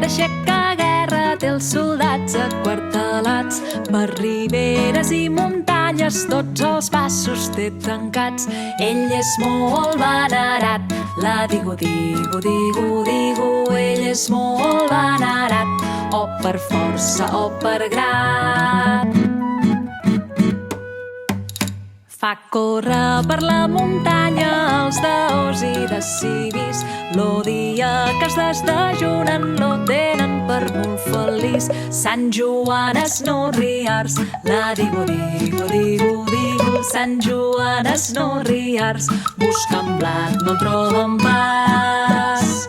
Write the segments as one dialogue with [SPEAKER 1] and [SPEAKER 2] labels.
[SPEAKER 1] d'aixecar guerra té els soldats aquartelats per riberes i muntanyes, tots els passos té tancats. Ell és molt venerat, la digo, digo, digo, digo. Ell és molt venerat, o per força o per grat. Fa córrer per la muntanya els daors i de civis. Lo dia que es desdejunen lo tenen per molt feliç. Sant Joan Esnorriars, la digo, digo, digo, digo. Sant Joan Esnorriars, busquen blat, no troben pas.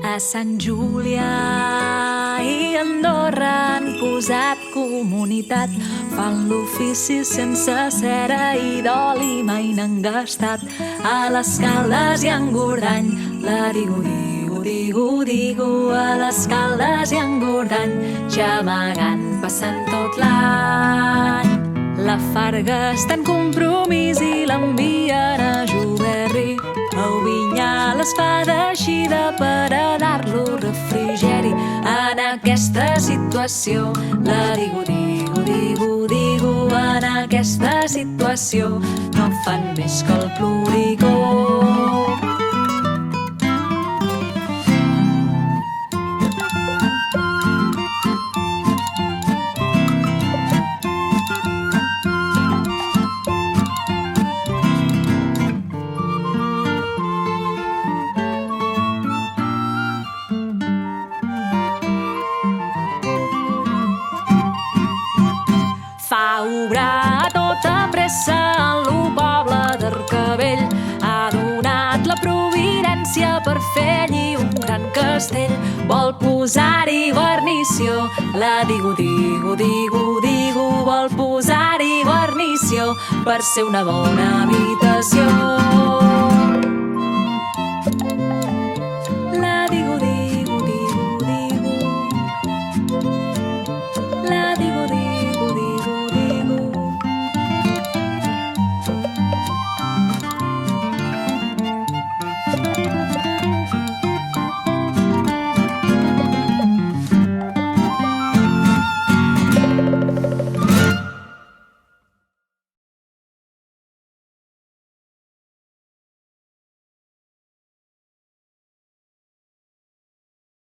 [SPEAKER 1] A Sant Julià i Andorra han posat comunitat, fan l'ofici sense cera i d'oli mai n'han gastat. A les Caldes i en Gordany, la digo, digo, digo, digo. A les Caldes i en Gordany, gemegant passen tot l'any. La Farga està en compromís i l'envien a Juberri. Aubinyà les fa d'eixida per a dar-lo refrigeri. En aquesta situació, la digo, digo, digo, digo. En aquesta situació no fan més que el ploricó. Fa obrar a tota pressa en lo poble d'Arcavell. Ha donat la providència per fer allí un gran castell. Vol posar-hi guarnició, la digo, digo, digo, digo. Vol posar-hi guarnició per ser una bona habitació.